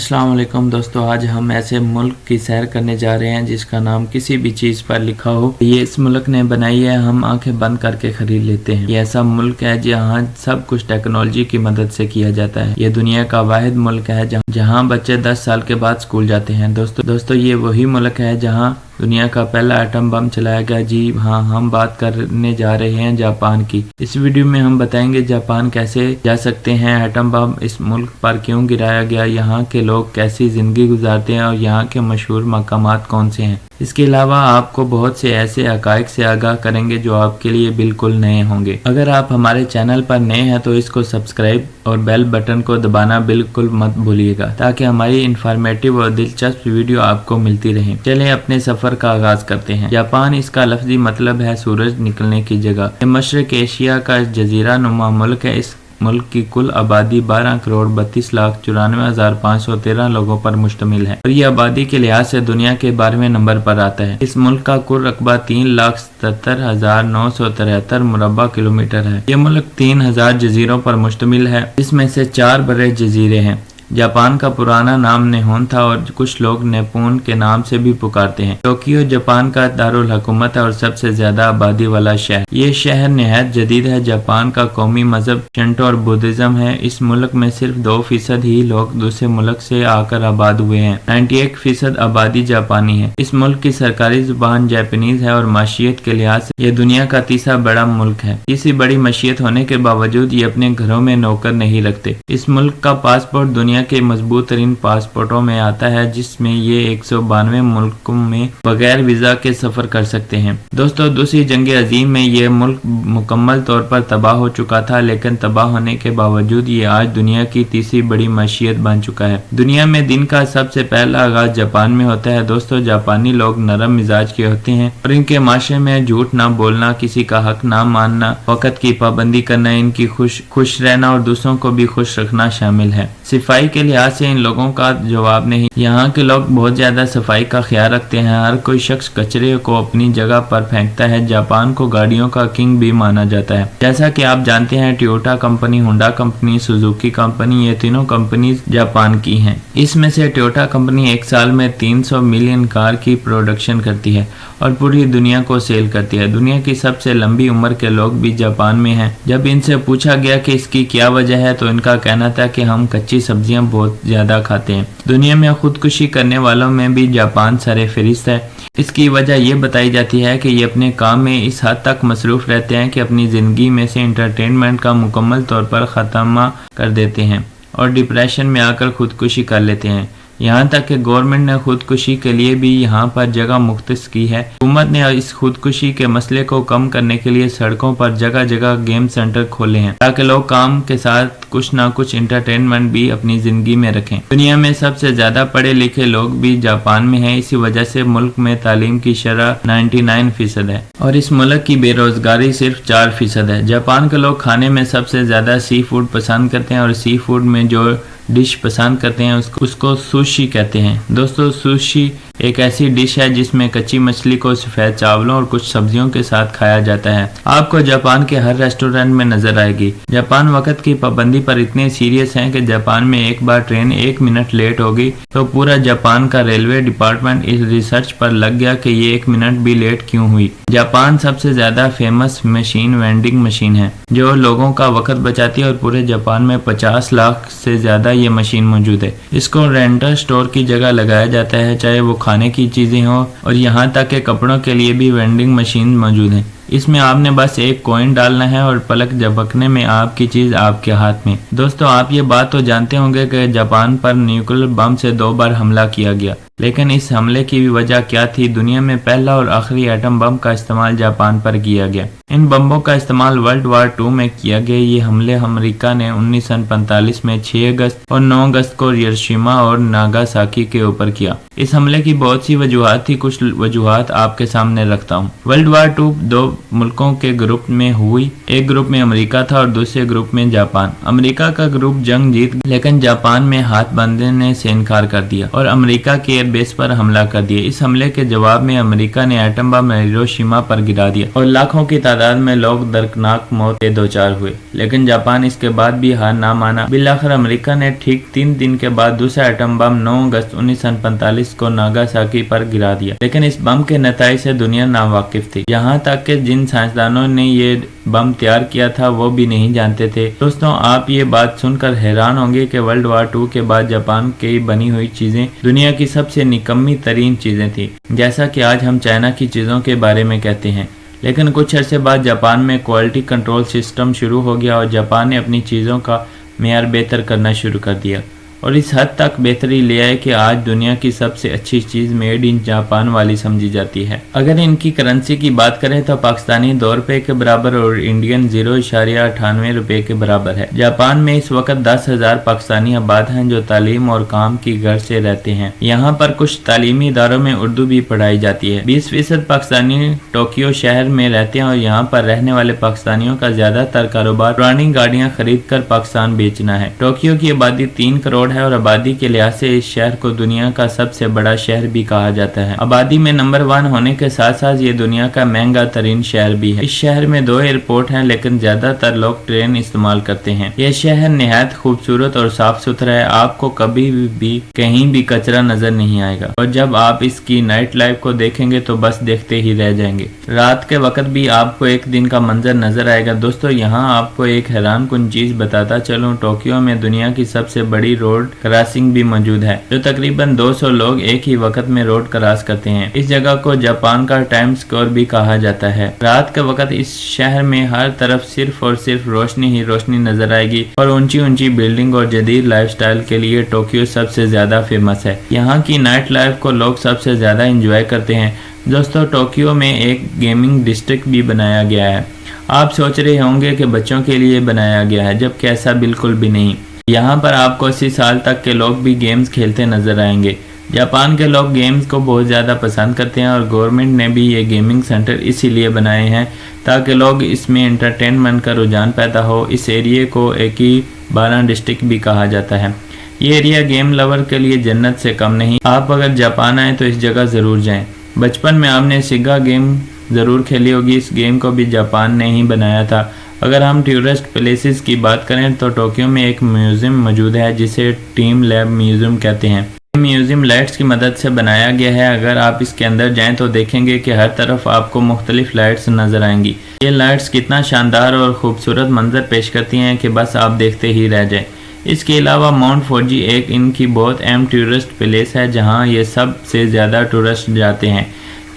अस्सलाम वालेकुम दोस्तों, आज हम ऐसे मुल्क की सैर करने जा रहे हैं जिसका नाम किसी भी चीज़ पर लिखा हो। ये इस मुल्क ने बनाई है, हम आंखें बंद करके खरीद लेते हैं। ये ऐसा मुल्क है जहाँ सब कुछ टेक्नोलॉजी की मदद से किया जाता है। ये दुनिया का वाहिद मुल्क है जहाँ बच्चे 10 साल के बाद स्कूल जाते हैं। दोस्तों ये वही मुल्क है जहाँ दुनिया का पहला एटम बम चलाया गया। जी हाँ, हम बात करने जा रहे हैं जापान की। इस वीडियो में हम बताएंगे जापान कैसे जा सकते हैं, एटम बम इस मुल्क पर क्यों गिराया गया, यहाँ के लोग कैसी जिंदगी गुजारते हैं और यहाँ के मशहूर मकामात कौन से हैं। इसके अलावा आपको बहुत से ऐसे हकाइक से आगाह करेंगे जो आपके लिए बिल्कुल नए होंगे। अगर आप हमारे चैनल पर नए हैं तो इसको सब्सक्राइब और बेल बटन को दबाना बिल्कुल मत भूलिएगा ताकि हमारी इंफॉर्मेटिव और दिलचस्प वीडियो आपको मिलती रहे। चलें अपने सफर का आगाज करते हैं। जापान, इसका लफ्जी मतलब है सूरज निकलने की जगह। ये मशरक एशिया का जजीरा नुमा मुल्क है। इस मुल्क की कुल आबादी 12,32,94,513 लोगों पर मुश्तमिल है और ये आबादी के लिहाज से दुनिया के 12वें नंबर पर आता है। इस मुल्क का कुल रकबा 3,77,973 मुरब्बा किलोमीटर है। ये मुल्क 3,000 जजीरों पर मुश्तमिल है, इसमें से 4 बड़े जजीरे हैं। जापान का पुराना नाम नेहोन था और कुछ लोग नेपोन के नाम से भी पुकारते हैं। टोक्यो जापान का दारुल हुकूमत है और सबसे ज्यादा आबादी वाला शहर। ये शहर निहायत जदीद है। जापान का कौमी मजहब शिंटो और बुद्धिज्म है। इस मुल्क में सिर्फ 2% ही लोग दूसरे मुल्क से आकर आबाद हुए हैं। 91% आबादी जापानी है। इस मुल्क की सरकारी जुबान जापानीज है और माशियत के लिहाज से ये दुनिया का तीसरा बड़ा मुल्क है। इसी बड़ी माशियत होने के बावजूद ये अपने घरों में नौकर नहीं रखते। इस मुल्क का पासपोर्ट दुनिया के मजबूत तरीन पासपोर्टों में आता है, जिसमें ये 192 मुल्कों में बगैर वीजा के सफर कर सकते हैं। दोस्तों, दूसरी जंग अजीम में ये मुल्क मुकम्मल तौर पर तबाह हो चुका था, लेकिन तबाह होने के बावजूद ये आज दुनिया की तीसरी बड़ी माशियत बन चुका है। दुनिया में दिन का सबसे पहला आगाज जापान में होता है। दोस्तों, जापानी लोग नरम मिजाज के होते हैं और इनके माशरे में झूठ ना बोलना, किसी का हक ना मानना, वक्त की पाबंदी करना, इनकी खुश रहना और दूसरों को भी खुश रखना शामिल है। सफाई के लिहाज से इन लोगों का जवाब नहीं। यहाँ के लोग बहुत ज्यादा सफाई का ख्याल रखते हैं। हर कोई शख्स कचरे को अपनी जगह पर फेंकता है। जापान को गाड़ियों का किंग भी माना जाता है। जैसा कि आप जानते हैं, Toyota company, Honda company, Suzuki company, ये तीनों कंपनी जापान की हैं। इसमें से टोयोटा कंपनी एक साल में 300 मिलियन कार की प्रोडक्शन करती है और पूरी दुनिया को सेल करती है। दुनिया की सबसे लंबी उम्र के लोग भी जापान में हैं। जब इनसे पूछा गया कि इसकी क्या वजह है तो इनका कहना था कि हम कच्ची सब्जियां बहुत ज्यादा खाते हैं। दुनिया में खुदकुशी करने वालों में भी जापान सरे-फहरिस्त है। इसकी वजह ये बताई जाती है कि ये अपने काम में इस हद तक मसरूफ रहते हैं कि अपनी जिंदगी में से एंटरटेनमेंट का मुकम्मल तौर पर खात्मा कर देते हैं और डिप्रेशन में आकर खुदकुशी कर लेते हैं। यहाँ तक कि गवर्नमेंट ने खुदकुशी के लिए भी यहाँ पर जगह मुख्तस की है। हुकूमत ने इस खुदकुशी के मसले को कम करने के लिए सड़कों पर जगह जगह गेम सेंटर खोले हैं ताकि लोग काम के साथ कुछ ना कुछ एंटरटेनमेंट भी अपनी जिंदगी में रखें। दुनिया में सबसे ज्यादा पढ़े लिखे लोग भी जापान में हैं। इसी वजह से मुल्क में तालीम की शरह 99% है और इस मुल्क की बेरोजगारी सिर्फ 4% है। जापान के लोग खाने में सबसे ज्यादा सी फूड पसंद करते हैं और सी फूड में जो डिश पसंद करते हैं उसको सुशी कहते हैं। दोस्तों, सुशी एक ऐसी डिश है जिसमें कच्ची मछली को सफेद चावलों और कुछ सब्जियों के साथ खाया जाता है। आपको जापान के हर रेस्टोरेंट में नजर आएगी। जापान वक्त की पाबंदी पर इतने सीरियस हैं कि जापान में एक बार ट्रेन 1 मिनट लेट होगी तो पूरा जापान का रेलवे डिपार्टमेंट इस रिसर्च पर लग गया कि ये 1 मिनट भी लेट क्यों हुई। जापान सबसे ज्यादा फेमस मशीन वेंडिंग मशीन है जो लोगों का वक्त बचाती है और पूरे जापान में 50 लाख से ज्यादा ये मशीन मौजूद है। इसको रेंटल स्टोर की जगह लगाया जाता है, चाहे वो खाने की चीजें हो और यहाँ तक के कपड़ों के लिए भी वेंडिंग मशीन मौजूद है। इसमें आपने बस एक कॉइन डालना है और पलक झपकने में आपकी चीज आपके हाथ में। दोस्तों, आप ये बात तो जानते होंगे कि जापान पर न्यूक्लियर बम से 2 बार हमला किया गया, लेकिन इस हमले की वजह क्या थी? दुनिया में पहला और आखिरी एटम बम का इस्तेमाल जापान पर किया गया। इन बम्बों का इस्तेमाल वर्ल्ड वार 2 में किया गया। ये हमले अमेरिका ने 1945 में 6 अगस्त और 9 अगस्त को हिरोशिमा और नागासाकी के ऊपर किया। इस हमले की बहुत सी वजूहात थी, कुछ वजूहात आपके सामने रखता हूँ। वर्ल्ड वार 2 2 मुल्कों के ग्रुप में हुई। एक ग्रुप में अमेरिका था और दूसरे ग्रुप में जापान। अमेरिका का ग्रुप जंग जीत, लेकिन जापान में हाथ बांधने से इनकार कर दिया और अमेरिका के इर्द बेस पर हमला कर दिया। इस हमले के जवाब में अमेरिका ने एटम बम हिरोशिमा पर गिरा दिया और लाखों की तादाद में लोग दर्दनाक मौत के दो चार हुए, लेकिन जापान इसके बाद भी हार ना माना। बिलाखिर अमेरिका ने ठीक 3 दिन के बाद दूसरा एटम बम 9 अगस्त 1945 को नागासाकी पर गिरा दिया, लेकिन इस बम के नतीजे से दुनिया नावाकिफ थी। यहाँ तक कि जिन साइंसदानों ने ये बम तैयार किया था वो भी नहीं जानते थे। दोस्तों, आप ये बात सुनकर हैरान होंगे कि वर्ल्ड वार 2 के बाद जापान की बनी हुई चीजें दुनिया की सबसे निकम्मी तरीन चीजें थी, जैसा कि आज हम चाइना की चीजों के बारे में कहते हैं। लेकिन कुछ अरसे बाद जापान में क्वालिटी कंट्रोल सिस्टम शुरू हो गया और जापान ने अपनी चीज़ों का मेयार बेहतर करना शुरू कर दिया और इस हद तक बेहतरी ले आए कि आज दुनिया की सबसे अच्छी चीज़ मेड इन जापान वाली समझी जाती है। अगर इनकी करेंसी की बात करें तो पाकिस्तानी 2 रुपये के बराबर और इंडियन 0.98 रुपये के बराबर है। जापान में इस वक्त 10,000 पाकिस्तानी आबाद हैं जो तालीम और काम की गर्ज से रहते हैं। यहाँ पर कुछ तालीमी इदारों में उर्दू भी पढ़ाई जाती है। 20% पाकिस्तानी टोक्यो शहर में रहते हैं और यहाँ पर रहने वाले पाकिस्तानियों का ज्यादातर कारोबार पुरानी गाड़ियाँ खरीद कर पाकिस्तान बेचना है। टोक्यो की आबादी 3 करोड़ है और आबादी के लिहाज से इस शहर को दुनिया का सबसे बड़ा शहर भी कहा जाता है। आबादी में नंबर 1 होने के साथ साथ ये दुनिया का महंगा तरीन शहर भी है। इस शहर में 2 एयरपोर्ट हैं, लेकिन ज्यादातर लोग ट्रेन इस्तेमाल करते हैं। यह शहर निहायत खूबसूरत और साफ सुथरा है। आपको कभी भी कहीं भी कचरा नजर नहीं आएगा और जब आप इसकी नाइट लाइफ को देखेंगे तो बस देखते ही रह जाएंगे। रात के वक्त भी आपको एक दिन का मंजर नजर आएगा। दोस्तों, यहाँ आपको एक हैरान कुन चीज बताता चलूं, टोक्यो में दुनिया की सबसे बड़ी रोड क्रॉसिंग भी मौजूद है, जो तकरीबन 200 लोग एक ही वक्त में रोड क्रॉस करते हैं। इस जगह को जापान का टाइम स्क्वायर भी कहा जाता है। रात के वक्त इस शहर में हर तरफ सिर्फ और सिर्फ रोशनी ही रोशनी नजर आएगी और ऊंची ऊंची बिल्डिंग और जदीद लाइफस्टाइल के लिए टोक्यो सबसे ज्यादा फेमस है। यहाँ की नाइट लाइफ को लोग सबसे ज्यादा एंजॉय करते हैं। दोस्तों, टोक्यो में एक गेमिंग डिस्ट्रिक्ट भी बनाया गया है। आप सोच रहे होंगे कि बच्चों के लिए बनाया गया है, जबकि ऐसा बिल्कुल भी नहीं। यहाँ पर आपको 80 साल तक के लोग भी गेम्स खेलते नजर आएंगे। जापान के लोग गेम्स को बहुत ज़्यादा पसंद करते हैं और गवर्नमेंट ने भी ये गेमिंग सेंटर इसीलिए बनाए हैं ताकि लोग इसमें एंटरटेनमेंट का रुझान पैदा हो। इस एरिया को एक ही 12 डिस्ट्रिक्ट भी कहा जाता है। ये एरिया गेम लवर के लिए जन्नत से कम नहीं। आप अगर जापान आए तो इस जगह ज़रूर जाएं। बचपन में आपने सिगा गेम ज़रूर खेली होगी। इस गेम को भी जापान ने ही बनाया था। अगर हम टूरिस्ट प्लेसेस की बात करें तो टोक्यो में एक म्यूजियम मौजूद है जिसे टीम लैब म्यूजियम कहते हैं। म्यूजियम लाइट्स की मदद से बनाया गया है। अगर आप इसके अंदर जाएं तो देखेंगे कि हर तरफ आपको मुख्तलिफ लाइट्स नजर आएंगी। ये लाइट्स कितना शानदार और खूबसूरत मंजर पेश करती हैं कि बस आप देखते ही रह जाएं। इसके अलावा माउंट फूजी एक इनकी बहुत अहम टूरिस्ट प्लेस है जहाँ ये सबसे ज़्यादा टूरिस्ट जाते हैं।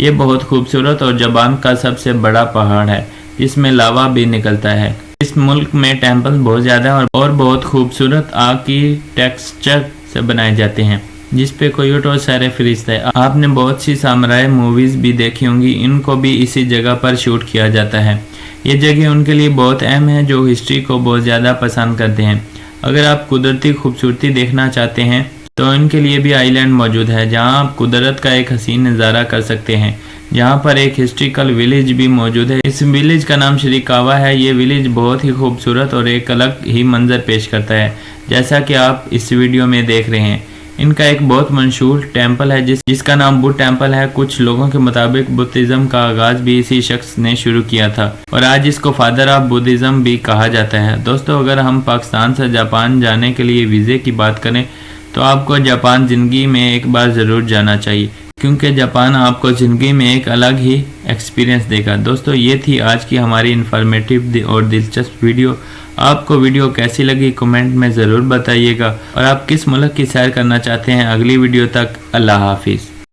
ये बहुत खूबसूरत और जापान का सबसे बड़ा पहाड़ है जिसमें लावा भी निकलता है। इस मुल्क में टेम्पल बहुत ज़्यादा और बहुत खूबसूरत आग की टेक्सचर से बनाए जाते हैं जिस पे कोयोटो सारे फरिश्त है। आपने बहुत सी सामुराई मूवीज़ भी देखी होंगी, इनको भी इसी जगह पर शूट किया जाता है। ये जगह उनके लिए बहुत अहम है जो हिस्ट्री को बहुत ज़्यादा पसंद करते हैं। अगर आप कुदरती खूबसूरती देखना चाहते हैं तो इनके लिए भी आइलैंड मौजूद है जहाँ आप कुदरत का एक हसीन नज़ारा कर सकते हैं। यहाँ पर एक हिस्ट्रिकल विलेज भी मौजूद है। इस विलेज का नाम श्रीकावा है। ये विलेज बहुत ही खूबसूरत और एक अलग ही मंजर पेश करता है जैसा कि आप इस वीडियो में देख रहे हैं। इनका एक बहुत मशहूर टेम्पल है जिसका नाम बुद्ध टेम्पल है। कुछ लोगों के मुताबिक बुद्धिज्म का आगाज भी इसी शख्स ने शुरू किया था और आज इसको फादर ऑफ बुद्धिज्म भी कहा जाता है। दोस्तों, अगर हम पाकिस्तान से जापान जाने के लिए वीज़े की बात करें तो आपको जापान ज़िंदगी में एक बार ज़रूर जाना चाहिए क्योंकि जापान आपको ज़िंदगी में एक अलग ही एक्सपीरियंस देगा। दोस्तों, ये थी आज की हमारी इन्फॉर्मेटिव और दिलचस्प वीडियो। आपको वीडियो कैसी लगी कमेंट में ज़रूर बताइएगा और आप किस मुल्क की सैर करना चाहते हैं। अगली वीडियो तक अल्लाह हाफिज़।